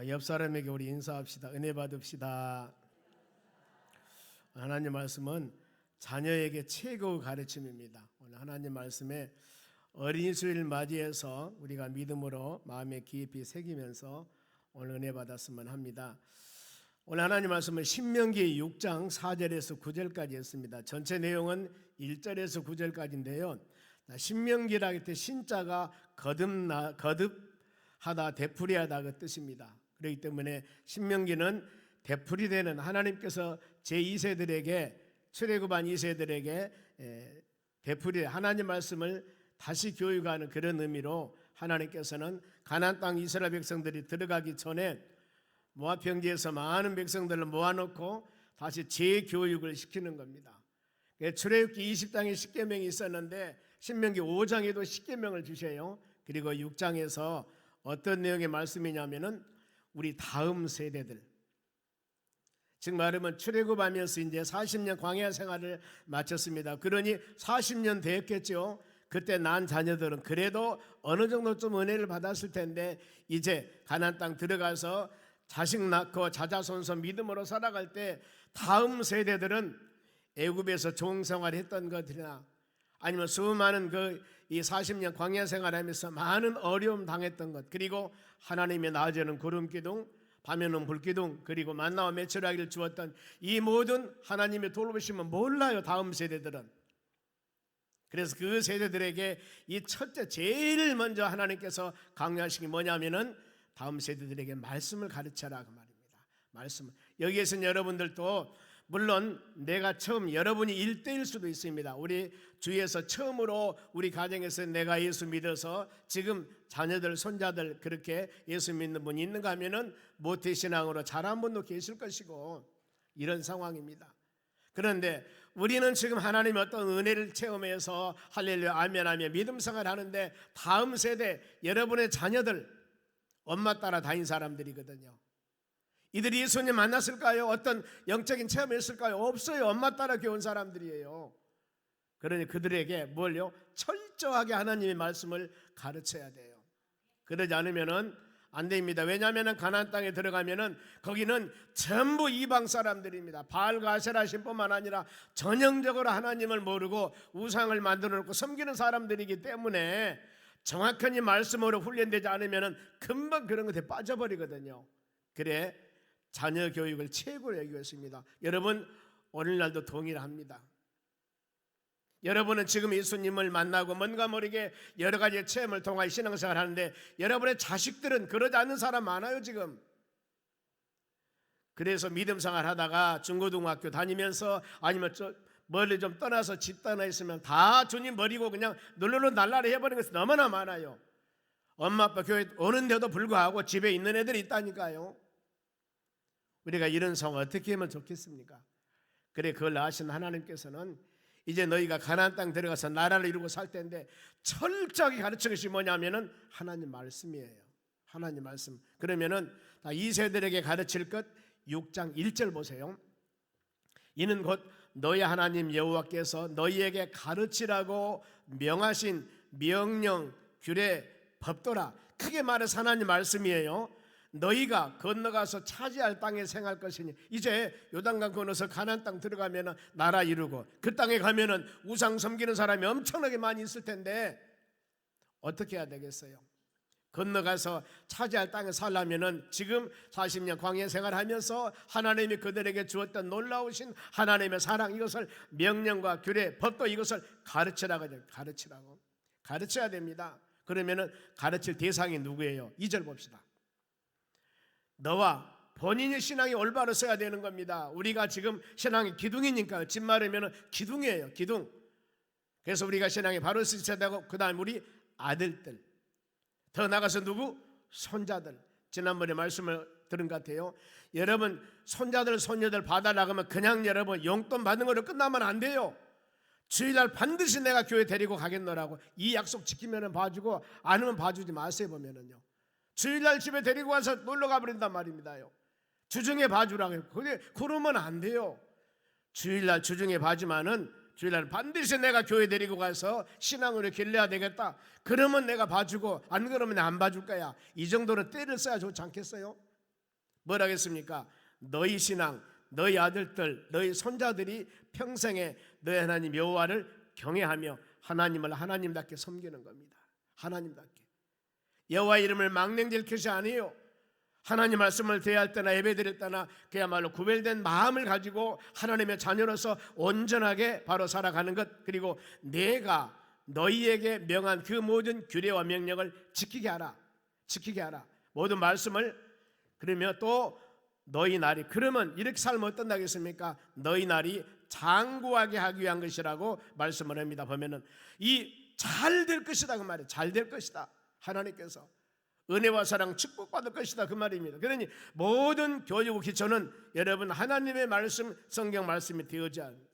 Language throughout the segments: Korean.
옆 사람에게 우리 인사합시다. 은혜 받읍시다. 하나님 말씀은 자녀에게 최고의 가르침입니다. 오늘 하나님 말씀에 어린이 주일 맞이해서 우리가 믿음으로 마음에 깊이 새기면서 오늘 은혜 받았으면 합니다. 오늘 하나님 말씀은 신명기 6장 4절에서 9절까지 했습니다. 전체 내용은 1절에서 9절까지인데요. 신명기라 할 때 신자가 거듭하다 되풀이하다 그 뜻입니다. 그렇기 때문에 신명기는 되풀이되는 하나님께서 제2세들에게 출애굽한 2세들에게 되풀이 하나님 말씀을 다시 교육하는 그런 의미로 하나님께서는 가나안 땅 이스라엘 백성들이 들어가기 전에 모압 평지에서 많은 백성들을 모아놓고 다시 재교육을 시키는 겁니다. 출애굽기 20장에 10계명이 있었는데 신명기 5장에도 10계명을 주셔요. 그리고 6장에서 어떤 내용의 말씀이냐면은 우리 다음 세대들, 즉 말하면 출애굽하면서 이제 40년 광야 생활을 마쳤습니다. 그러니 40년 되었겠죠. 그때 난 자녀들은 그래도 어느 정도 좀 은혜를 받았을 텐데 이제 가나안 땅 들어가서 자식 낳고 자자손손 믿음으로 살아갈 때 다음 세대들은 애굽에서 종생활했던 것들이나 아니면 수많은 이 40년 광야 생활하면서 많은 어려움 당했던 것, 그리고 하나님의 낮에는 구름 기둥, 밤에는 불 기둥, 그리고 만나와 메추라기를 주었던 이 모든 하나님의 돌보심은 몰라요, 다음 세대들은. 그래서 그 세대들에게 이 첫째 제일 먼저 하나님께서 강요하신 게 뭐냐면은 다음 세대들에게 말씀을 가르쳐라 그 말입니다. 말씀을. 여기에서는 여러분들도 물론 내가 처음, 여러분이 1대일 수도 있습니다. 우리 주위에서 처음으로 우리 가정에서 내가 예수 믿어서 지금 자녀들, 손자들 그렇게 예수 믿는 분이 있는가 하면은 모태신앙으로 자란 분도 계실 것이고 이런 상황입니다. 그런데 우리는 지금 하나님의 어떤 은혜를 체험해서 할렐루야 아멘 하며 믿음 생활을 하는데 다음 세대 여러분의 자녀들 엄마 따라 다닌 사람들이거든요. 이들이 예수님 만났을까요? 어떤 영적인 체험을 했을까요? 없어요. 엄마 따라 겨운 사람들이에요. 그러니 그들에게 뭘요? 철저하게 하나님의 말씀을 가르쳐야 돼요. 그러지 않으면은 안 됩니다. 왜냐하면 가나안 땅에 들어가면은 거기는 전부 이방 사람들입니다. 바알과 아세라 신뿐만 아니라 전형적으로 하나님을 모르고 우상을 만들어 놓고 섬기는 사람들이기 때문에 정확한 이 말씀으로 훈련되지 않으면은 금방 그런 것에 빠져버리거든요. 그래 자녀 교육을 최고로 여기고 있습니다. 여러분 오늘날도 동일합니다. 여러분은 지금 예수님을 만나고 뭔가 모르게 여러 가지 체험을 통하여 신앙생활을 하는데 여러분의 자식들은 그러지 않는 사람 많아요 지금. 그래서 믿음생활 하다가 중고등학교 다니면서 아니면 멀리 좀 떠나서 집 떠나 있으면 다 주님 버리고 그냥 널널 날라리 해버리는 것이 너무나 많아요. 엄마 아빠 교회 오는데도 불구하고 집에 있는 애들이 있다니까요. 우리가 이런 상황 어떻게 하면 좋겠습니까? 그래 그걸 아신 하나님께서는 이제 너희가 가나안 땅 들어가서 나라를 이루고 살 텐데 철저하게 가르치는 것이 뭐냐면은 하나님 말씀이에요. 하나님 말씀. 그러면은 다 이 세대들에게 가르칠 것 6장 1절 보세요. 이는 곧 너희 하나님 여호와께서 너희에게 가르치라고 명하신 명령, 규례, 법도라. 크게 말해서 하나님 말씀이에요. 너희가 건너가서 차지할 땅에 생할 것이니 이제 요단강 건너서 가나안 땅 들어가면 나라 이루고 그 땅에 가면은 우상 섬기는 사람이 엄청나게 많이 있을 텐데 어떻게 해야 되겠어요? 건너가서 차지할 땅에 살려면은 지금 40년 광야 생활하면서 하나님이 그들에게 주었던 놀라우신 하나님의 사랑, 이것을 명령과 규례, 법도 이것을 가르치라고 하죠. 가르쳐야 됩니다. 그러면은 가르칠 대상이 누구예요? 2절 봅시다. 너와 본인의 신앙이 올바로 서야 되는 겁니다. 우리가 지금 신앙이 기둥이니까요. 집 마르면 기둥이에요. 기둥. 그래서 우리가 신앙이 바로 서야 되고 그 다음 우리 아들들, 더 나가서 누구? 손자들. 지난번에 말씀을 들은 것 같아요. 여러분 손자들 손녀들 봐달라고 하면 그냥 여러분 용돈 받는 거로 끝나면 안 돼요. 주일날 반드시 내가 교회 데리고 가겠노라고 이 약속 지키면 봐주고 안 하면 봐주지 마세요. 보면은요 주일날 집에 데리고 와서 놀러 가버린단 말입니다요. 주중에 봐주라고. 그러면 안 돼요. 주일날 주중에 봐주면은 주일날 반드시 내가 교회 데리고 가서 신앙으로 길러야 되겠다. 그러면 내가 봐주고 안 그러면 안 봐줄 거야. 이 정도는 때를 써야 좋지 않겠어요? 뭐라겠습니까? 너희 신앙, 너희 아들들, 너희 손자들이 평생에 너희 하나님 여호와를 경외하며 하나님을 하나님답게 섬기는 겁니다. 하나님답게. 여호와 이름을 망령될 것이 아니에요. 하나님 말씀을 대할 때나 예배드릴 때나 그야말로 구별된 마음을 가지고 하나님의 자녀로서 온전하게 바로 살아가는 것, 그리고 내가 너희에게 명한 그 모든 규례와 명령을 지키게 하라. 모든 말씀을. 그러면 또 너희 날이, 그러면 이렇게 살면 어떤다겠습니까? 너희 날이 장구하게 하기 위한 것이라고 말씀을 합니다. 보면은 이 잘 될 것이다 그 말이에요. 잘 될 것이다. 하나님께서 은혜와 사랑 축복받을 것이다 그 말입니다. 그러니 모든 교육 기초는 여러분 하나님의 말씀, 성경 말씀이 되어져야 합니다.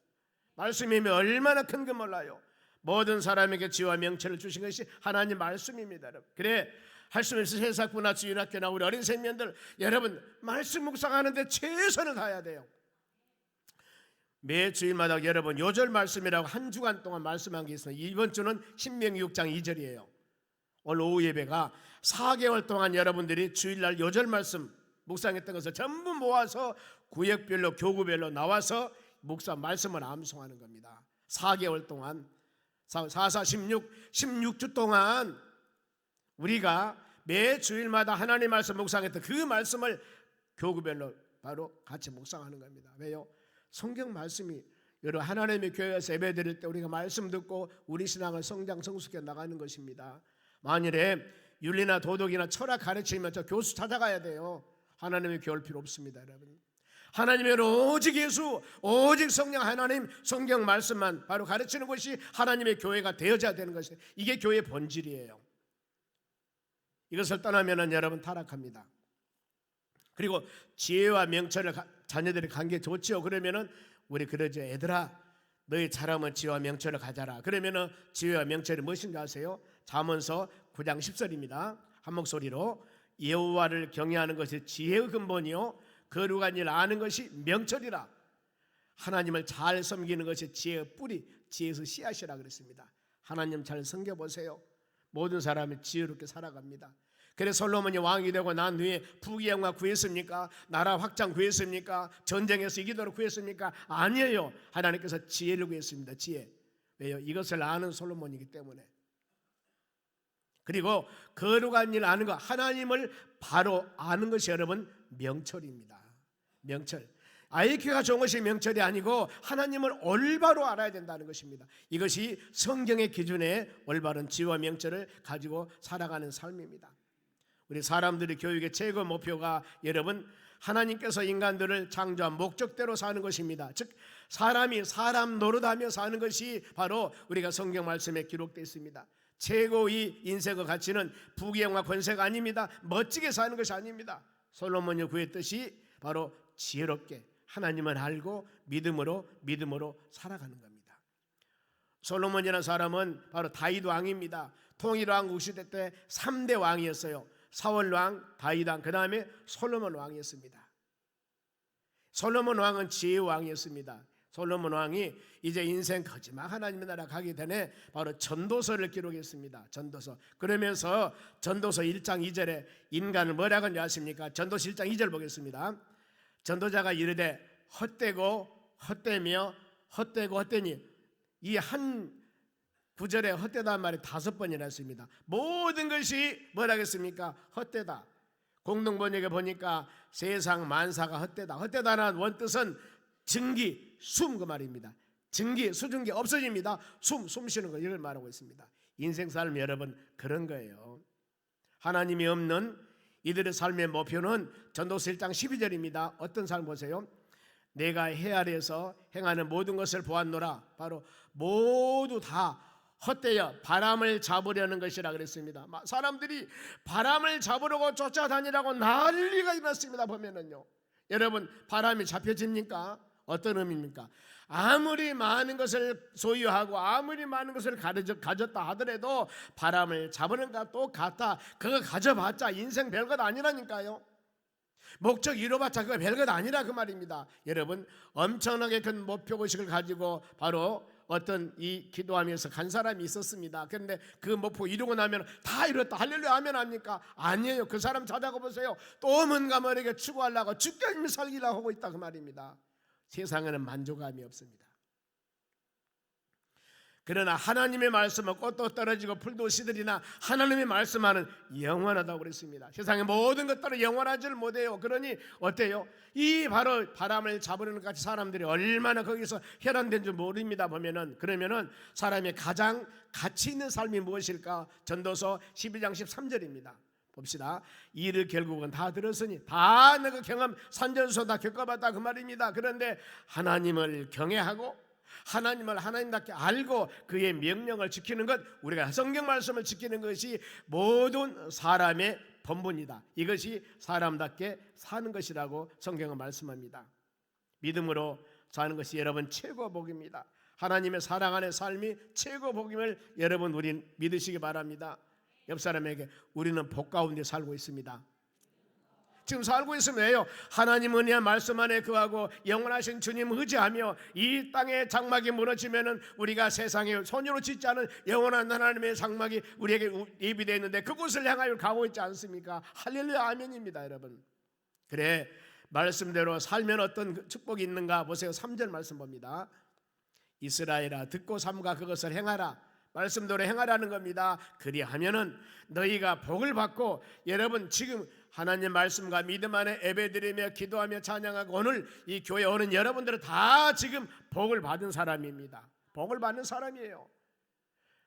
말씀이면 얼마나 큰 거 몰라요. 모든 사람에게 지혜와 명철을 주신 것이 하나님 말씀입니다. 여러분. 그래 할 수 있어서 해사구나 주일학교나 우리 어린 생명들 여러분 말씀 묵상하는데 최선을 다해야 돼요. 매 주일마다 여러분 요절 말씀이라고 한 주간 동안 말씀한 게 있어요. 이번 주는 신명기 6장 2절이에요. 오늘 오후 예배가 4개월 동안 여러분들이 주일날 요절 말씀 묵상했던 것을 전부 모아서 구역별로 교구별로 나와서 묵상 말씀을 암송하는 겁니다. 4개월 동안 16주 동안 우리가 매 주일마다 하나님 말씀 묵상했던 그 말씀을 교구별로 바로 같이 묵상하는 겁니다. 왜요? 성경 말씀이 여러분 하나님의 교회에서 예배드릴 때 우리가 말씀 듣고 우리 신앙을 성장 성숙해 나가는 것입니다. 만일에 윤리나 도덕이나 철학 가르치면 저 교수 찾아가야 돼요. 하나님의 교회 올 필요 없습니다. 여러분 하나님의 오직 예수, 오직 성령 하나님 성경 말씀만 바로 가르치는 것이 하나님의 교회가 되어져야 되는 것이에요. 이게 교회의 본질이에요. 이것을 떠나면 여러분 타락합니다. 그리고 지혜와 명철을 자녀들이 관계 좋지요. 그러면은 우리 그러죠. 애들아 너희 잘하면 지혜와 명철을 가져라. 그러면은 지혜와 명철이 무엇인지 아세요? 잠언서 9장 10절입니다. 한 목소리로 여호와를 경외하는 것이 지혜의 근본이요 거룩한 일 아는 것이 명철이라. 하나님을 잘 섬기는 것이 지혜의 뿌리, 지혜에서 씨앗이라 그랬습니다. 하나님 잘 섬겨보세요. 모든 사람이 지혜롭게 살아갑니다. 그래서 솔로몬이 왕이 되고 난 후에 부귀영화 구했습니까? 나라 확장 구했습니까? 전쟁에서 이기도록 구했습니까? 아니에요. 하나님께서 지혜를 구했습니다. 지혜. 왜요? 이것을 아는 솔로몬이기 때문에. 그리고 거룩한 일 아는 것, 하나님을 바로 아는 것이 여러분 명철입니다. 명철. IQ가 좋은 것이 명철이 아니고 하나님을 올바로 알아야 된다는 것입니다. 이것이 성경의 기준에 올바른 지혜와 명철을 가지고 살아가는 삶입니다. 우리 사람들의 교육의 최고 목표가 여러분 하나님께서 인간들을 창조한 목적대로 사는 것입니다. 즉 사람이 사람 노릇하며 사는 것이 바로 우리가 성경 말씀에 기록되어 있습니다. 최고의 인생의 가치는 부귀영화 권세가 아닙니다. 멋지게 사는 것이 아닙니다. 솔로몬이 구했듯이 바로 지혜롭게 하나님을 알고 믿음으로 살아가는 겁니다. 솔로몬이라는 사람은 바로 다윗 왕입니다. 통일왕국 시대 때 3대 왕이었어요. 사울 왕, 다윗 왕, 그 다음에 솔로몬 왕이었습니다. 솔로몬 왕은 지혜의 왕이었습니다. 솔로몬 왕이 이제 인생 거지막 하나님의 나라 가기 전에 바로 전도서를 기록했습니다. 전도서. 그러면서 전도서 1장 2절에 인간을 뭐라고 하는지 아십니까? 전도서 1장 2절 보겠습니다. 전도자가 이르되 헛되고 헛되며 헛되고 헛되니, 이 한 구절에 헛되다는 말이 5번이나 했습니다. 모든 것이 뭐라겠습니까? 헛되다. 공동번역에 보니까 세상 만사가 헛되다. 헛되다는 원뜻은 증기, 숨 그 말입니다. 증기, 수증기 없어집니다. 숨 쉬는 거 이걸 말하고 있습니다. 인생 삶 여러분 그런 거예요. 하나님이 없는 이들의 삶의 목표는 전도서 1장 12절입니다. 어떤 삶 보세요. 내가 해 아래에서 행하는 모든 것을 보았노라. 바로 모두 다 헛되어 바람을 잡으려는 것이라 그랬습니다. 사람들이 바람을 잡으려고 쫓아다니라고 난리가 일어났습니다. 보면은요, 여러분 바람이 잡혀집니까? 어떤 의미입니까? 아무리 많은 것을 소유하고 아무리 많은 것을 가졌다 하더라도 바람을 잡으는 것 똑같다. 그거 가져봤자 인생 별것 아니라니까요. 목적 이뤄봤자 그거 별것 아니라 그 말입니다. 여러분 엄청나게 큰 목표의식을 가지고 바로 어떤 이 기도하면서 간 사람이 있었습니다. 그런데 그 목표 이루고 나면 다 이뤘다 할렐루야 하면 합니까? 아니에요. 그 사람 찾아가 보세요. 또 뭔가 머리게 추구하려고 죽게 살기라고 하고 있다 그 말입니다. 세상에는 만족감이 없습니다. 그러나 하나님의 말씀은 꽃도 떨어지고 풀도 시들이나 하나님의 말씀하는 영원하다고 그랬습니다. 세상의 모든 것들은 영원하지를 못해요. 그러니 어때요? 이 바로 바람을 잡으려는 것 같이 사람들이 얼마나 거기서 혈안된 줄 모릅니다. 그러면은 사람의 가장 가치 있는 삶이 무엇일까? 전도서 12장 13절입니다. 봅시다. 이를 결국은 다 들었으니 다 너그 경험 산전소 다 겪어봤다 그 말입니다. 그런데 하나님을 경외하고 하나님을 하나님답게 알고 그의 명령을 지키는 것, 우리가 성경 말씀을 지키는 것이 모든 사람의 본분이다. 이것이 사람답게 사는 것이라고 성경은 말씀합니다. 믿음으로 사는 것이 여러분 최고 복입니다. 하나님의 사랑 안의 삶이 최고 복임을 여러분 우린 믿으시기 바랍니다. 옆 사람에게 우리는 복 가운데 살고 있습니다. 지금 살고 있으면 왜요? 하나님 은혜와 말씀 안에 거하고 영원하신 주님 의지하며 이 땅의 장막이 무너지면은 우리가 세상에 손으로 짓지 않은 영원한 하나님의 장막이 우리에게 예비되어 있는데 그곳을 향하여 가고 있지 않습니까? 할렐루야 아멘입니다 여러분. 그래 말씀대로 살면 어떤 축복이 있는가 보세요. 3절 말씀 봅니다. 이스라엘아 듣고 삼가 그것을 행하라. 말씀대로 행하라는 겁니다. 그리하면은 너희가 복을 받고 여러분 지금 하나님 말씀과 믿음 안에 예배드리며 기도하며 찬양하고 오늘 이 교회 오는 여러분들은 다 지금 복을 받은 사람입니다. 복을 받는 사람이에요.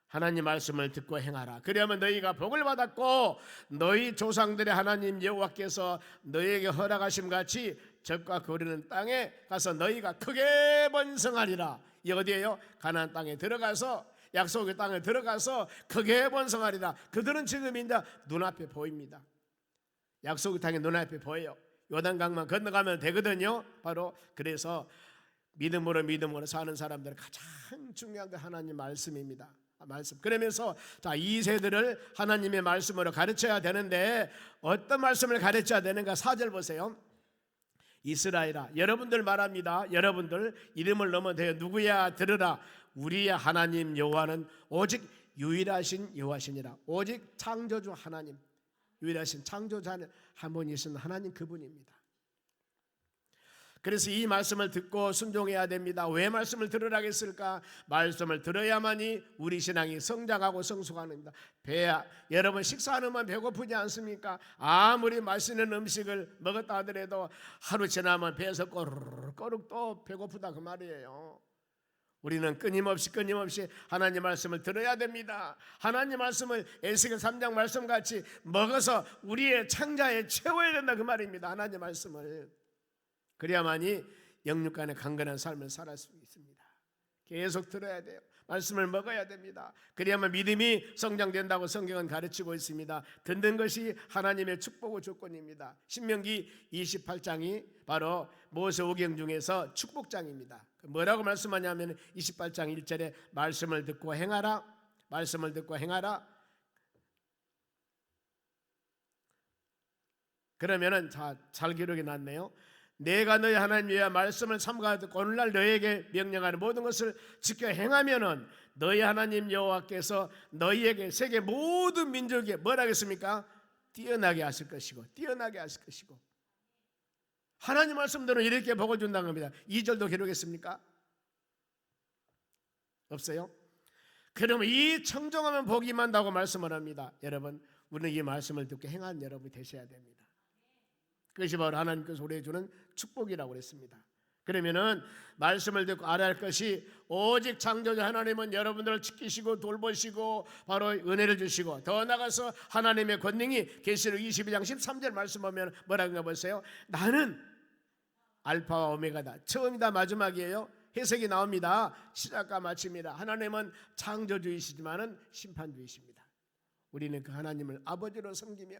하나님 말씀을 듣고 행하라. 그러면 너희가 복을 받았고 너희 조상들의 하나님 여호와께서 너희에게 허락하심 같이 적과 거리는 땅에 가서 너희가 크게 번성하리라. 이 어디예요? 가나안 땅에 들어가서 약속의 땅에 들어가서 크게 번성하리라. 그들은 지금 이제 눈앞에 보입니다. 약속의 땅이 눈앞에 보여요. 요단강만 건너가면 되거든요. 바로 그래서 믿음으로 사는 사람들은 가장 중요한 게 하나님 말씀입니다. 말씀. 그러면서 자, 이 세대를 하나님의 말씀으로 가르쳐야 되는데 어떤 말씀을 가르쳐야 되는가? 4절 보세요. 이스라엘아 여러분들 말합니다. 여러분들 이름을 넘어대어 누구야 들으라. 우리의 하나님 여호와는 오직 유일하신 여호와시니라. 오직 창조주 하나님 유일하신 창조자 한 분이신 하나님 그분입니다. 그래서 이 말씀을 듣고 순종해야 됩니다. 왜 말씀을 들으라고 했을까? 말씀을 들어야만이 우리 신앙이 성장하고 성숙합니다. 여러분 식사하면 배고프지 않습니까? 아무리 맛있는 음식을 먹었다 하더라도 하루 지나면 배에서 꼬르륵 또 배고프다 그 말이에요. 우리는 끊임없이 하나님 말씀을 들어야 됩니다. 하나님 말씀을 에스겔 3장 말씀같이 먹어서 우리의 창자에 채워야 된다 그 말입니다. 하나님 말씀을 그래야만이 영육간의 강건한 삶을 살 수 있습니다. 계속 들어야 돼요. 말씀을 먹어야 됩니다. 그래야만 믿음이 성장된다고 성경은 가르치고 있습니다. 듣는 것이 하나님의 축복의 조건입니다. 신명기 28장이 바로 모세오경 중에서 축복장입니다. 뭐라고 말씀하냐면 28장 1절에 말씀을 듣고 행하라. 말씀을 듣고 행하라. 그러면은 잘 기록이 났네요. 내가 너희 하나님 여호와 말씀을 삼가 듣고 오늘날 너희에게 명령하는 모든 것을 지켜 행하면은 너희 하나님 여호와께서 너희에게 세계 모든 민족에 뭐라 했습니까? 뛰어나게 하실 것이고 하나님 말씀대로 이렇게 복을 준다는 겁니다. 2절도 기록했습니까? 없어요? 그러면 이 청정하면 복이 임한다고 말씀을 합니다. 여러분 우리는 이 말씀을 듣고 행하는 여러분이 되셔야 됩니다. 그것이 바로 하나님께서 우리에게 주는 축복이라고 그랬습니다. 그러면은 말씀을 듣고 알아야 할 것이 오직 창조자 하나님은 여러분들을 지키시고 돌보시고 바로 은혜를 주시고 더 나아가서 하나님의 권능이 계시록 22장 13절 말씀 보면 뭐라고 보세요? 나는 알파와 오메가다. 처음이다 마지막이에요. 해석이 나옵니다. 시작과 마침이다. 하나님은 창조주이시지만은 심판주이십니다. 우리는 그 하나님을 아버지로 섬기며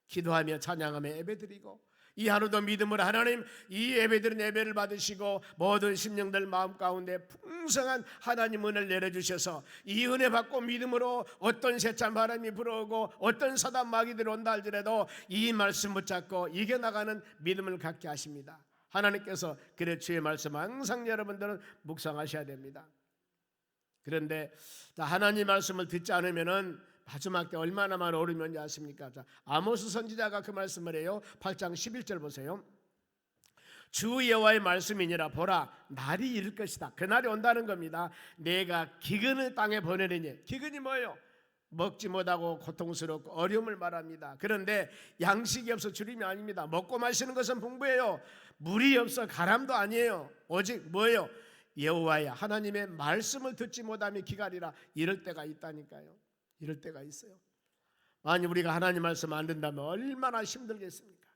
기도하며 찬양하며 예배드리고 이 하루도 믿음으로 하나님 이 예배드린 예배를 받으시고 모든 심령들 마음 가운데 풍성한 하나님 은혜를 내려주셔서 이 은혜 받고 믿음으로 어떤 세찬 바람이 불어오고 어떤 사단 마귀들이 온다 할지라도 이 말씀 붙잡고 이겨나가는 믿음을 갖게 하십니다. 하나님께서 그래 주의 말씀 항상 여러분들은 묵상하셔야 됩니다. 그런데 하나님 말씀을 듣지 않으면은 마지막 때 얼마나 많은 어려움이 온지 아십니까? 자, 아모스 선지자가 그 말씀을 해요. 8장 11절 보세요. 주 여호와의 말씀이니라. 보라, 날이 이를 것이다. 그날이 온다는 겁니다. 내가 기근을 땅에 보내리니. 기근이 뭐예요? 먹지 못하고 고통스럽고 어려움을 말합니다. 그런데 양식이 없어 주림이 아닙니다. 먹고 마시는 것은 풍부해요. 물이 없어 가람도 아니에요. 오직 뭐예요? 여호와의 하나님의 말씀을 듣지 못하며 기갈이라. 이럴 때가 있다니까요. 이럴 때가 있어요. 만약 우리가 하나님 말씀 안 듣는다면 얼마나 힘들겠습니까?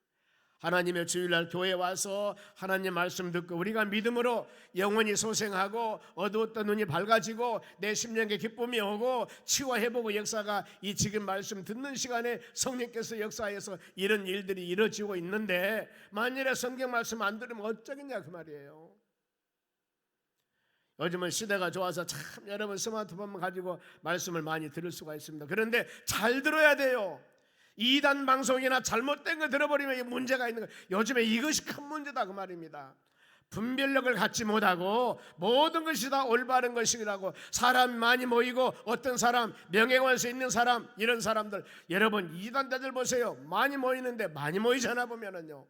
하나님의 주일날 교회에 와서 하나님 말씀 듣고 우리가 믿음으로 영원히 소생하고 어두웠던 눈이 밝아지고 내 심령에 기쁨이 오고 치유와 회복의 역사가 이 지금 말씀 듣는 시간에 성령께서 역사해서 이런 일들이 이루어지고 있는데, 만일에 성경 말씀 안 들으면 어쩌겠냐 그 말이에요. 요즘은 시대가 좋아서 참 여러분 스마트폰만 가지고 말씀을 많이 들을 수가 있습니다. 그런데 잘 들어야 돼요. 이단 방송이나 잘못된 거 들어버리면 문제가 있는 거예요. 요즘에 이것이 큰 문제다 그 말입니다. 분별력을 갖지 못하고 모든 것이 다 올바른 것이라고 사람 많이 모이고 어떤 사람 명예관세 있는 사람 이런 사람들, 여러분 이단자들 보세요. 많이 모이는데 많이 모이잖아 보면은요.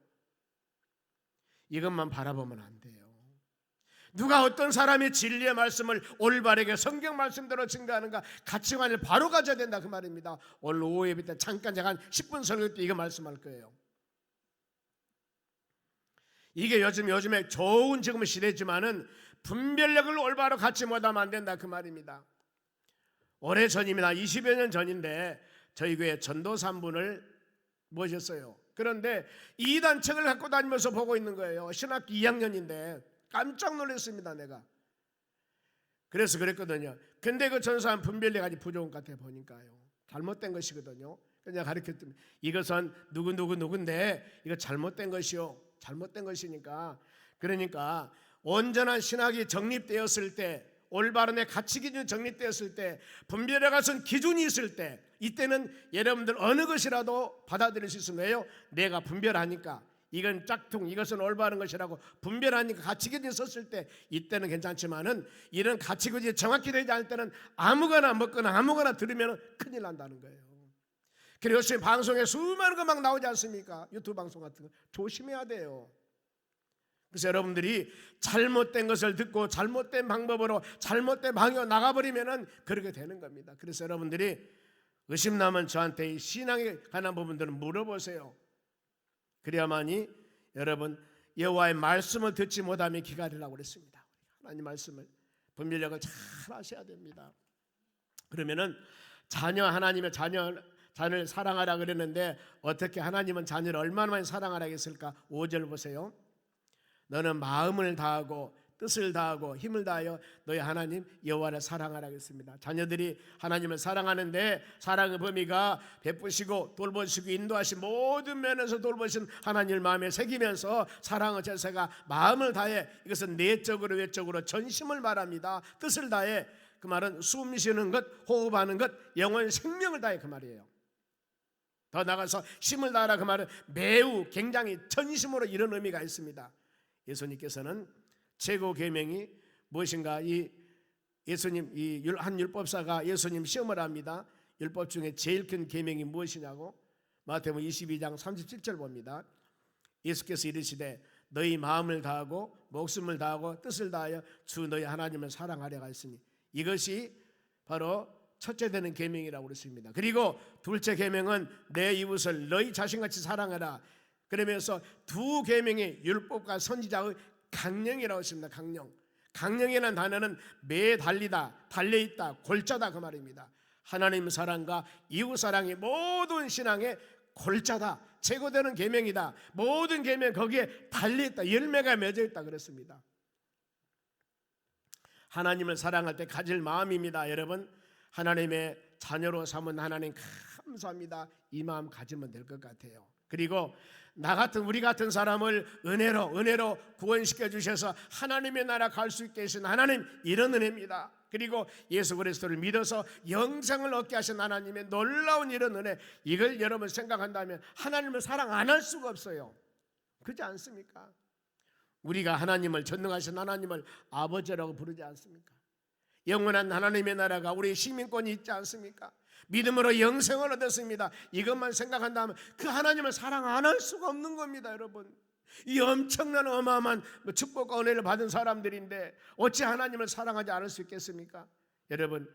이것만 바라보면 안 돼요. 누가 어떤 사람이 진리의 말씀을 올바르게 성경 말씀대로 증거하는가 가치관을 바로 가져야 된다 그 말입니다. 오늘 오후 예배 때 잠깐 제가 한 10분 설교 때 이거 말씀할 거예요. 이게 요즘에 좋은 지금은 시대지만은 분별력을 올바로 갖지 못하면 안 된다 그 말입니다. 오래전입니다. 20여 년 전인데 저희 교회 전도사 한 분을 모셨어요. 그런데 이단 책을 갖고 다니면서 보고 있는 거예요. 신학기 2학년인데 깜짝 놀랐습니다 내가. 그래서 그랬거든요. 근데 그 전사는 분별력이 아주 부족한 것 같아 보니까요. 잘못된 것이거든요. 그냥 가르쳤더니 이것은 누군데 이거 잘못된 것이요. 잘못된 것이니까. 그러니까 온전한 신학이 정립되었을 때, 올바른 내 가치 기준이 정립되었을 때, 분별에 가선 기준이 있을 때, 이때는 여러분들 어느 것이라도 받아들일 수 있으면 왜요? 내가 분별하니까. 이건 짝퉁, 이것은 올바른 것이라고 분별하니까 가치 기준이 썼을 때 이때는 괜찮지만은 이런 가치 기준이 정확히 되지 않을 때는 아무거나 먹거나 아무거나 들으면 큰일 난다는 거예요. 그리고 요즘 방송에 수많은 거 막 나오지 않습니까? 유튜브 방송 같은 거 조심해야 돼요. 그래서 여러분들이 잘못된 것을 듣고 잘못된 방법으로 잘못된 방향으로 나가버리면은 그렇게 되는 겁니다. 그래서 여러분들이 의심나면 저한테 신앙에 관한 부분들은 물어보세요. 그래야만이 여러분 여호와의 말씀을 듣지 못하면 기갈이라고 그랬습니다. 하나님 말씀을 분별력을 잘 하셔야 됩니다. 그러면은 하나님의 자녀를 사랑하라 그랬는데 어떻게 하나님은 자녀를 얼마나 많이 사랑하라 했을까? 5절 보세요. 너는 마음을 다하고 뜻을 다하고 힘을 다하여 너희 하나님 여호와를 사랑하라 했습니다. 자녀들이 하나님을 사랑하는데 사랑의 범위가 베푸시고 돌보시고 인도하신 모든 면에서 돌보신 하나님을 마음에 새기면서 사랑의 자세가 마음을 다해, 이것은 내적으로 외적으로 전심을 말합니다. 뜻을 다해, 그 말은 숨 쉬는 것, 호흡하는 것, 영혼 생명을 다해 그 말이에요. 더 나가서 힘을 다하라 그 말은 매우 굉장히 전심으로 이런 의미가 있습니다. 예수님께서는 최고 계명이 무엇인가? 예수님 한 율법사가 예수님 시험을 합니다. 율법 중에 제일 큰 계명이 무엇이냐고. 마태복음 22장 37절 봅니다. 예수께서 이르시되 너희 마음을 다하고 목숨을 다하고 뜻을 다하여 주 너희 하나님을 사랑하려고 했으니, 이것이 바로 첫째 되는 계명이라고 그랬습니다. 그리고 둘째 계명은 내 이웃을 너희 자신같이 사랑하라. 그러면서 두 계명이 율법과 선지자의 강령이라고 했습니다. 강령이라는 단어는 매 달리다, 달려있다, 골자다 그 말입니다. 하나님 사랑과 이웃 사랑이 모든 신앙의 골자다, 최고되는 계명이다. 모든 계명 거기에 달려있다, 열매가 맺어있다 그랬습니다. 하나님을 사랑할 때 가질 마음입니다. 여러분, 하나님의 자녀로 삼은 하나님 감사합니다. 이 마음 가지면 될 것 같아요. 그리고 우리 같은 사람을 은혜로 구원시켜 주셔서 하나님의 나라 갈 수 있게 하신 하나님, 이런 은혜입니다. 그리고 예수 그리스도를 믿어서 영생을 얻게 하신 하나님의 놀라운 이런 은혜, 이걸 여러분 생각한다면 하나님을 사랑 안 할 수가 없어요. 그렇지 않습니까? 우리가 하나님을, 전능하신 하나님을 아버지라고 부르지 않습니까? 영원한 하나님의 나라가 우리 시민권이 있지 않습니까? 믿음으로 영생을 얻었습니다. 이것만 생각한다면 그 하나님을 사랑 안 할 수가 없는 겁니다, 여러분. 이 엄청난 어마어마한 축복과 은혜를 받은 사람들인데 어찌 하나님을 사랑하지 않을 수 있겠습니까? 여러분,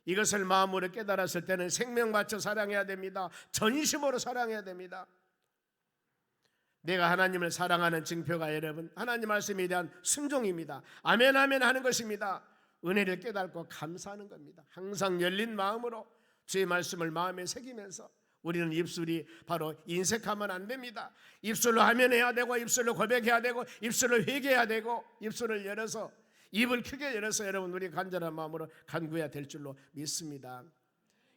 이것을 마음으로 깨달았을 때는 생명 바쳐 사랑해야 됩니다. 전심으로 사랑해야 됩니다. 내가 하나님을 사랑하는 증표가 여러분, 하나님 말씀에 대한 순종입니다. 아멘 아멘 하는 것입니다. 은혜를 깨닫고 감사하는 겁니다. 항상 열린 마음으로 주의 말씀을 마음에 새기면서 우리는 입술이 바로 인색하면 안 됩니다. 입술로 하면 해야 되고, 입술로 고백해야 되고, 입술로 회개해야 되고, 입술을 열어서, 입을 크게 열어서 여러분 우리 간절한 마음으로 간구해야 될 줄로 믿습니다.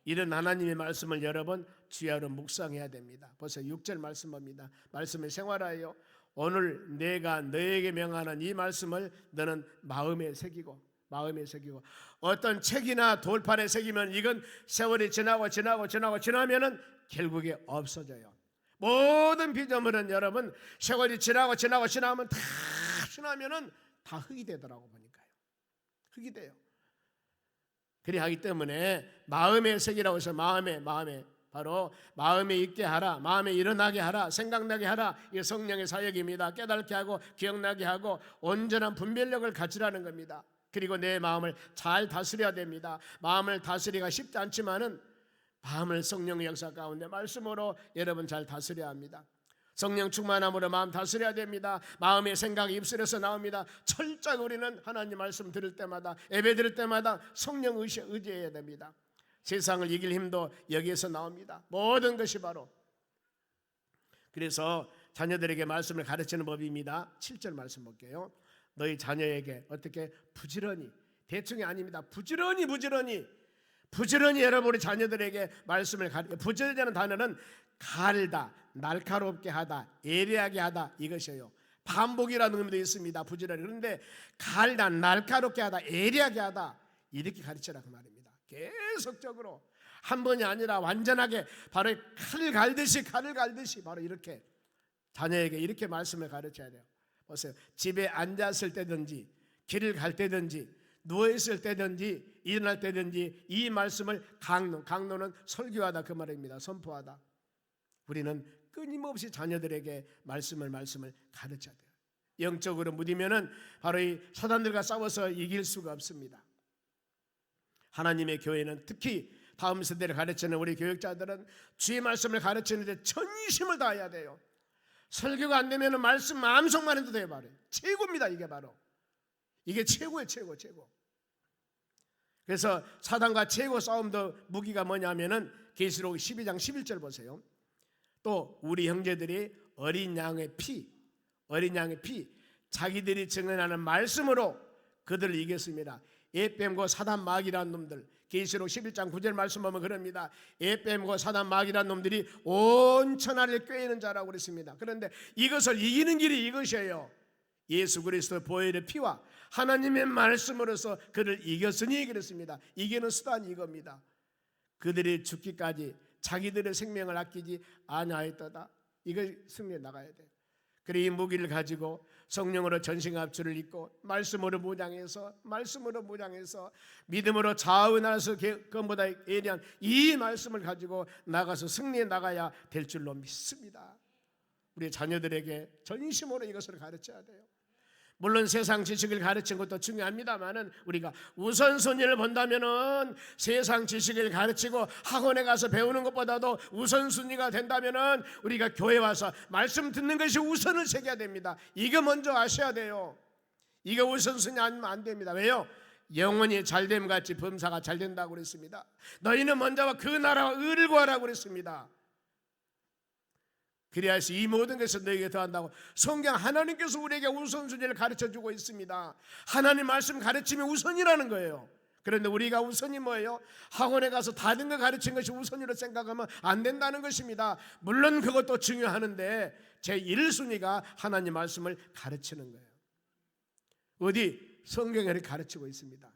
이런 하나님의 말씀을 여러분 주야로 묵상해야 됩니다. 벌써 6절 말씀 봅니다. 말씀을 생활하여 오늘 내가 너에게 명하는 이 말씀을 너는 마음에 새기고 어떤 책이나 돌판에 새기면 이건 세월이 지나면은 결국에 없어져요. 모든 피조물은 여러분 세월이 지나면 다 지나면은 다 흙이 되더라고 보니까요. 흙이 돼요. 그리 하기 때문에 마음에 새기라고 해서 마음에 바로 마음에 있게 하라, 마음에 일어나게 하라, 생각나게 하라. 이게 성령의 사역입니다. 깨닫게 하고 기억나게 하고 온전한 분별력을 가지라는 겁니다. 그리고 내 마음을 잘 다스려야 됩니다. 마음을 다스리기가 쉽지 않지만은 마음을 성령의 역사 가운데 말씀으로 여러분 잘 다스려야 합니다. 성령 충만함으로 마음 다스려야 됩니다. 마음의 생각이 입술에서 나옵니다. 철저히 우리는 하나님 말씀 들을 때마다, 예배 드릴 때마다 성령 의지해야 됩니다. 세상을 이길 힘도 여기에서 나옵니다. 모든 것이 바로. 그래서 자녀들에게 말씀을 가르치는 법입니다. 7절 말씀 볼게요. 너희 자녀에게 어떻게 부지런히, 대충이 아닙니다. 부지런히 여러분 우리 자녀들에게 말씀을 부지런히라는 단어는 가르다, 날카롭게 하다, 예리하게 하다 이것이에요. 반복이라는 의미도 있습니다. 부지런히. 그런데 가르다, 날카롭게 하다, 예리하게 하다 이렇게 가르치라 그 말입니다. 계속적으로 한 번이 아니라 완전하게 바로 칼을 갈듯이 바로 이렇게 자녀에게 이렇게 말씀을 가르쳐야 돼요. 보세요. 집에 앉았을 때든지 길을 갈 때든지 누워있을 때든지 일어날 때든지 이 말씀을 강론은 설교하다 그 말입니다. 선포하다. 우리는 끊임없이 자녀들에게 말씀을 가르쳐야 돼요. 영적으로 무디면은 바로 이 사단들과 싸워서 이길 수가 없습니다. 하나님의 교회는 특히 다음 세대를 가르치는 우리 교육자들은 주의 말씀을 가르치는데 전심을 다해야 돼요. 설교가 안 되면 말씀 마음속만 해도 돼요. 바로 최고입니다. 이게 최고예요. 최고. 그래서 사단과 최고 싸움도 무기가 뭐냐면은 계시록 12장 11절 보세요. 또 우리 형제들이 어린 양의 피 자기들이 증언하는 말씀으로 그들을 이겼습니다. 에뱀과 사단 마귀라는 놈들, 계시록 11장 9절 말씀 보면 그럽니다. 에뱀과 사단 마귀라는 놈들이 온 천하를 꿰는 자라고 그랬습니다. 그런데 이것을 이기는 길이 이것이에요. 예수 그리스도 보혈의 피와 하나님의 말씀으로서 그를 이겼으니 그랬습니다. 이기는 수단이 이겁니다. 그들이 죽기까지 자기들의 생명을 아끼지 아니하였도다. 이걸 승리해 나가야 돼요. 그래 이 무기를 가지고 성령으로 전신갑주를 입고 말씀으로 무장해서 믿음으로 좌우나서 그것보다 예리한 이 말씀을 가지고 나가서 승리해 나가야 될 줄로 믿습니다. 우리 자녀들에게 전심으로 이것을 가르쳐야 돼요. 물론 세상 지식을 가르치는 것도 중요합니다만은 우리가 우선순위를 본다면은 세상 지식을 가르치고 학원에 가서 배우는 것보다도 우선순위가 된다면은 우리가 교회 와서 말씀 듣는 것이 우선을 새겨야 됩니다. 이거 먼저 아셔야 돼요. 이거 우선순위 아니면 안 됩니다. 왜요? 영원히 잘됨 같이 범사가 잘 된다고 그랬습니다. 너희는 먼저 그 나라와 의를 구하라고 그랬습니다. 그래야 해서 이 모든 것을 너에게 더한다고. 성경 하나님께서 우리에게 우선순위를 가르쳐주고 있습니다. 하나님 말씀 가르치면 우선이라는 거예요. 그런데 우리가 우선이 뭐예요? 학원에 가서 다른 거 가르친 것이 우선으로 생각하면 안 된다는 것입니다. 물론 그것도 중요하는데 제1순위가 하나님 말씀을 가르치는 거예요. 어디? 성경에 가르치고 있습니다.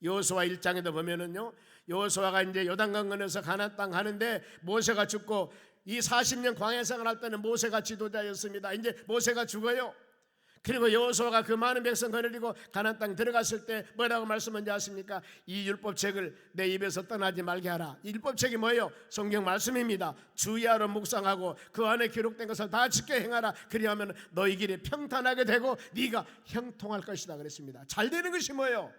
여호수아 1장에도 보면은요, 여호수아가 이제 요단강 건너서 가나안 땅 가는데 모세가 죽고 이 40년 광야 생활할 때는 모세가 지도자였습니다. 이제 모세가 죽어요. 그리고 여호수아가 그 많은 백성 거느리고 가나안 땅 들어갔을 때 뭐라고 말씀한지 아십니까? 이 율법책을 내 입에서 떠나지 말게 하라. 이 율법책이 뭐예요? 성경 말씀입니다. 주의하러 묵상하고 그 안에 기록된 것을 다 지켜 행하라. 그리하면 너희 길이 평탄하게 되고 네가 형통할 것이다 그랬습니다. 잘 되는 것이 뭐예요?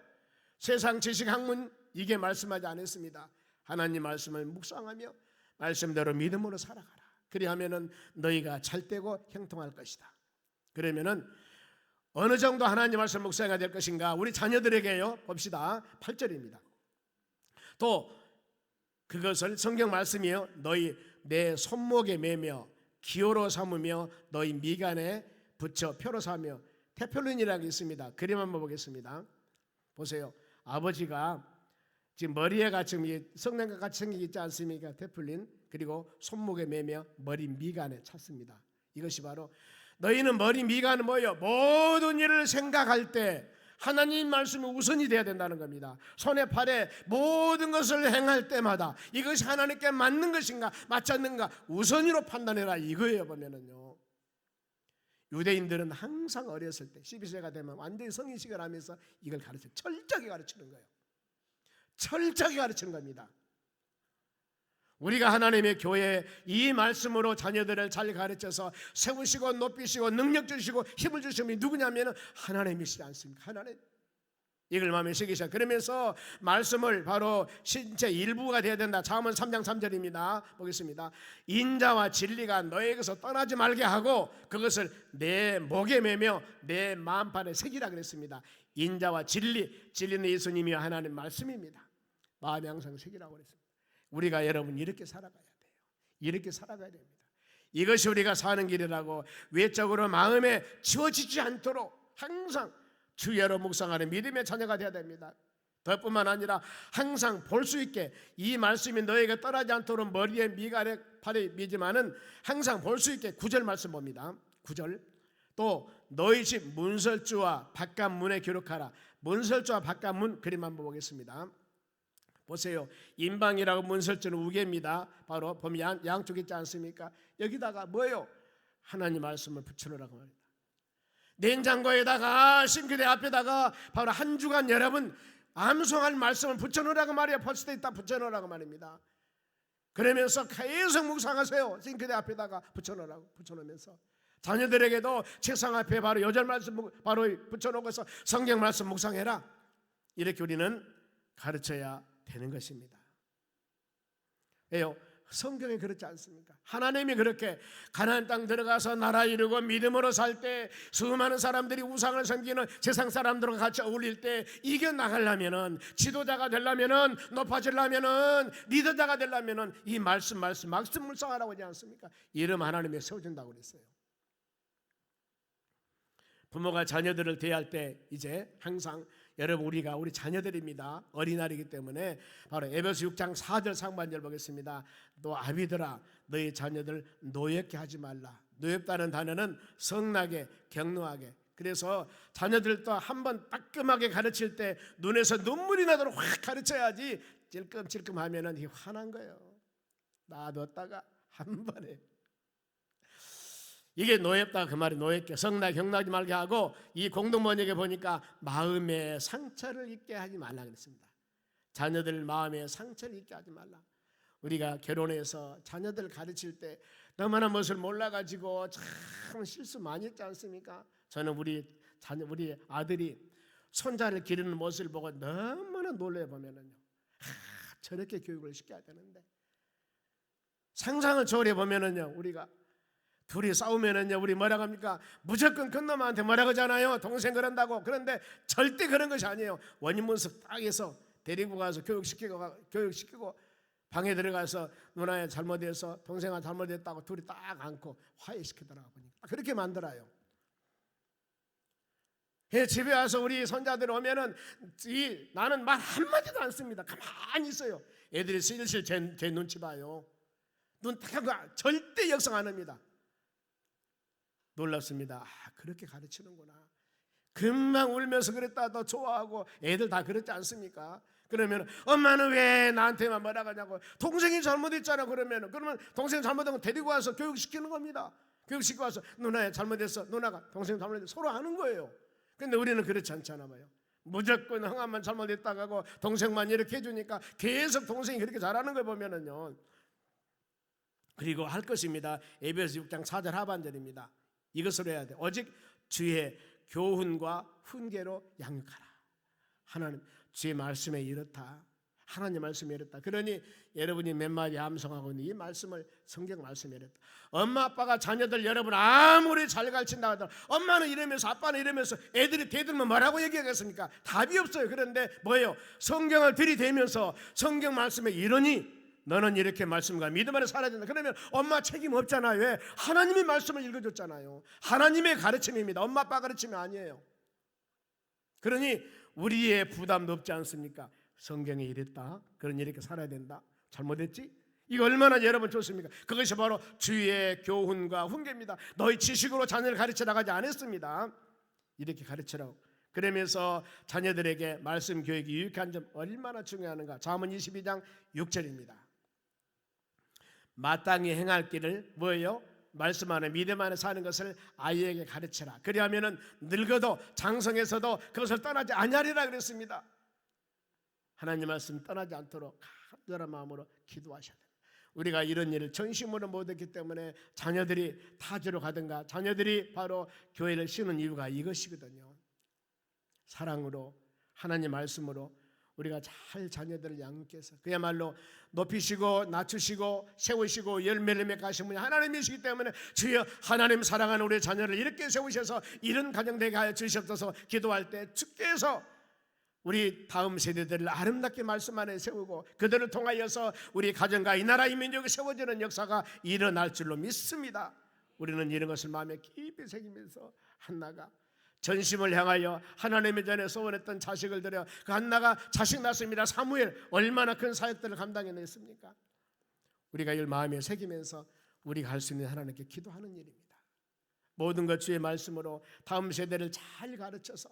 세상 지식 학문 이게 말씀하지 않았습니다. 하나님 말씀을 묵상하며 말씀대로 믿음으로 살아가라. 그리하면은 너희가 잘 되고 형통할 것이다. 그러면은 어느 정도 하나님 말씀 묵상해야 될 것인가? 우리 자녀들에게요. 봅시다. 8절입니다. 또 그것을 성경 말씀이요. 너희 내 손목에 매며 기호로 삼으며 너희 미간에 붙여 표로 삼으며 테플린이라고 있습니다. 그림 한번 보겠습니다. 보세요. 아버지가 지금 머리에가 지금 성냥과 같이 생기지 있지 않습니까? 테플린. 그리고 손목에 매며 머리 미간에 찼습니다. 이것이 바로 너희는 머리 미간은 뭐예요? 모든 일을 생각할 때 하나님 말씀이 우선이 돼야 된다는 겁니다. 손에 팔에 모든 것을 행할 때마다 이것이 하나님께 맞는 것인가 맞지 않는가 우선으로 판단해라 이거예요. 보면은요, 유대인들은 항상 어렸을 때 12세가 되면 완전히 성인식을 하면서 이걸 철저하게 가르치는 거예요. 철저하게 가르치는 겁니다. 우리가 하나님의 교회에 이 말씀으로 자녀들을 잘 가르쳐서 세우시고 높이시고 능력 주시고 힘을 주시는 분이 누구냐면 하나님이시지 않습니까? 하나님. 이걸 마음에 새기셔. 그러면서 말씀을 바로 신체 일부가 되어야 된다. 잠언 3장 3절입니다. 보겠습니다. 인자와 진리가 너에게서 떠나지 말게 하고 그것을 내 목에 매며 내 마음판에 새기라 그랬습니다. 인자와 진리는 예수님이 하나님 말씀입니다. 마음에 항상 새기라고 그랬습니다. 우리가 여러분 이렇게 살아가야 돼요. 이렇게 살아가야 됩니다. 이것이 우리가 사는 길이라고 외적으로 마음에 지워지지 않도록 항상 주야로 묵상하는 믿음의 자녀가 되어야 됩니다. 그뿐만 아니라 항상 볼 수 있게 이 말씀이 너에게 떠나지 않도록 머리에 미간에 팔에 미지만은 항상 볼 수 있게 9절 말씀 봅니다. 9절 또 너희 집 문설주와 바깥문에 기록하라. 문설주와 바깥문 그림 한번 보겠습니다. 보세요. 인방이라고 문설주는 우개입니다. 바로 보면 양쪽 있지 않습니까? 여기다가 뭐예요? 하나님 말씀을 붙여놓으라고 합니다. 냉장고에다가 싱크대 앞에다가 바로 한 주간 여러분 암송할 말씀을 붙여놓으라고 말이에요. 포스트잇 다 붙여놓으라고 말입니다. 그러면서 계속 묵상하세요. 싱크대 앞에다가 붙여놓으면서 자녀들에게도 책상 앞에 바로 요절 말씀 바로 붙여놓고서 성경 말씀 묵상해라. 이렇게 우리는 가르쳐야 되는 것입니다. 왜요? 성경에 그렇지 않습니까? 하나님이 그렇게 가나안 땅 들어가서 나라 이루고 믿음으로 살 때 수많은 사람들이 우상을 섬기는 세상 사람들과 같이 어울릴 때 이겨나가려면은 지도자가 되려면은 높아지려면은 리더자가 되려면은 이 말씀 묵상하라고 하지 않습니까? 이름 하나님이 세워준다고 그랬어요. 부모가 자녀들을 대할 때 이제 항상 여러분 우리 자녀들입니다. 어린아이이기 때문에 바로 에베소 6장 4절 상반절 보겠습니다. 또 아비들아 너희 자녀들 노엽게 하지 말라. 노엽다는 단어는 성나게 격노하게. 그래서 자녀들도 한번 따끔하게 가르칠 때 눈에서 눈물이 나도록 확 가르쳐야지 찔끔찔끔 하면은 이 화난 거예요. 놔뒀다가 한 번에 이게 노엽다 그 말이 노엽게 성나 경나하지 말게 하고 이 공동번역에 보니까 마음에 상처를 입게 하지 말라 그랬습니다. 자녀들 마음에 상처를 입게 하지 말라. 우리가 결혼해서 자녀들 가르칠 때 너무나 무엇을 몰라가지고 참 실수 많이 했지 않습니까? 저는 우리 아들이 손자를 기르는 모습을 보고 너무나 놀래 보면은요. 저렇게 교육을 시켜야 되는데 상상을 초월해 보면은요 우리가 둘이 싸우면은요 우리 뭐라고 합니까? 무조건 큰 놈한테 뭐라고 하잖아요. 동생 그런다고. 그런데 절대 그런 것이 아니에요. 원인 분석 딱 해서 데리고 가서 교육시키고 방에 들어가서 누나야 잘못해서 동생아 잘못했다고 둘이 딱 안고 화해시키더라고 보니까 그렇게 만들어요. 집에 와서 우리 손자들 오면은 나는 말 한마디도 안 씁니다. 가만히 있어요. 애들이 슬슬 제 눈치 봐요. 눈 딱 하고 절대 역성 안 합니다. 놀랍습니다. 그렇게 가르치는구나. 금방 울면서 그랬다 더 좋아하고 애들 다 그렇지 않습니까? 그러면 엄마는 왜 나한테만 뭐라 하냐고. 동생이 잘못했잖아. 그러면 동생이 잘못한 거 데리고 와서 교육시키는 겁니다. 교육시키고 와서 누나야 잘못했어, 누나가 동생 잘못했어, 서로 아는 거예요. 근데 우리는 그렇지 않잖아 봐요. 무조건 형아만 잘못했다고 하고 동생만 이렇게 해주니까 계속 동생이 그렇게 잘하는 걸 보면은요. 그리고 할 것입니다. 에베소 6장 4절 하반절입니다. 이것으로 해야 돼. 오직 주의 교훈과 훈계로 양육하라. 하나님 주의 말씀에 이렇다. 하나님 말씀에 이렇다. 그러니 여러분이 몇 마디 암송하고 있는 이 말씀을, 성경 말씀에 이렇다. 엄마 아빠가 자녀들 여러분 아무리 잘 가르친다 하더라도 엄마는 이러면서 아빠는 이러면서 애들이 대들면 뭐라고 얘기하겠습니까? 답이 없어요. 그런데 뭐예요? 성경을 들이대면서 성경 말씀에 이러니 너는 이렇게 말씀과 믿음 안에 살아야 된다. 그러면 엄마 책임 없잖아요. 왜? 하나님이 말씀을 읽어줬잖아요. 하나님의 가르침입니다. 엄마 아빠 가르침이 아니에요. 그러니 우리의 부담도 없지 않습니까? 성경에 이랬다. 그러니 이렇게 살아야 된다. 잘못했지? 이거 얼마나 여러분 좋습니까? 그것이 바로 주의 교훈과 훈계입니다. 너희 지식으로 자녀를 가르치라고 하지 않았습니다. 이렇게 가르치라고. 그러면서 자녀들에게 말씀 교육이 유익한 점 얼마나 중요한가. 잠언 22장 6절입니다. 마땅히 행할 길을 뭐예요? 말씀 안에 믿음 안에 사는 것을 아이에게 가르쳐라. 그리하면은 늙어도 장성에서도 그것을 떠나지 아니하리라 그랬습니다. 하나님 말씀 떠나지 않도록 간절한 마음으로 기도하셔야 됩니다. 우리가 이런 일을 전심으로 못했기 때문에 자녀들이 타주로 가든가 자녀들이 바로 교회를 쉬는 이유가 이것이거든요. 사랑으로 하나님 말씀으로 우리가 잘 자녀들을 양육해서 그야말로 높이시고 낮추시고 세우시고 열매를 맺으신 분이 하나님이시기 때문에 주여 하나님 사랑하는 우리 자녀를 이렇게 세우셔서 이런 가정 되게 하여 주시옵소서 기도할 때 주께서 우리 다음 세대들을 아름답게 말씀 안에 세우고 그들을 통하여서 우리 가정과 이 나라 이 민족이 세워지는 역사가 일어날 줄로 믿습니다. 우리는 이런 것을 마음에 깊이 새기면서 한나가 전심을 향하여 하나님의 전에 소원했던 자식을 들여 그 한나가 자식 낳습니다. 사무엘 얼마나 큰 사역들을 감당해냈습니까? 우리가 이걸 마음에 새기면서 우리가 할 수 있는 하나님께 기도하는 일입니다. 모든 것 주의 말씀으로 다음 세대를 잘 가르쳐서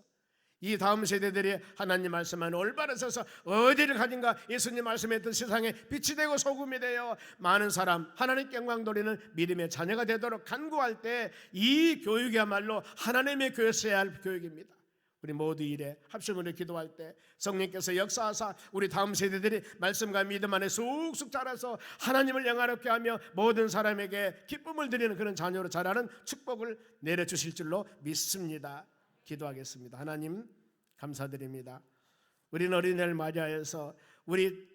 이 다음 세대들이 하나님 말씀 안에 올바로 서서 어디를 가든가 예수님 말씀했던 세상에 빛이 되고 소금이 되어 많은 사람 하나님께 영광 돌리는 믿음의 자녀가 되도록 간구할 때 이 교육이야말로 하나님의 교회에서야 할 교육입니다. 우리 모두 이래 합심으로 기도할 때 성령께서 역사하사 우리 다음 세대들이 말씀과 믿음 안에 쑥쑥 자라서 하나님을 영화롭게 하며 모든 사람에게 기쁨을 드리는 그런 자녀로 자라는 축복을 내려주실 줄로 믿습니다. 기도하겠습니다. 하나님 감사드립니다. 우리는 어린이날 맞이하여서 우리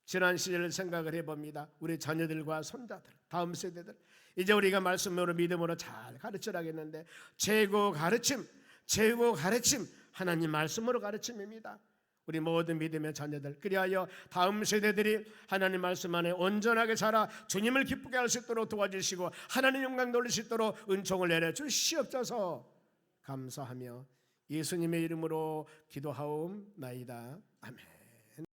지난 시절을 생각을 해봅니다. 우리 자녀들과 손자들, 다음 세대들 이제 우리가 말씀으로 믿음으로 잘 가르쳐야겠는데 최고 가르침 하나님 말씀으로 가르침입니다. 우리 모든 믿음의 자녀들 그리하여 다음 세대들이 하나님 말씀 안에 온전하게 자라 주님을 기쁘게 할 수 있도록 도와주시고 하나님 영광 돌릴 수 있도록 은총을 내려주시옵소서. 감사하며 예수님의 이름으로 기도하옵나이다. 아멘.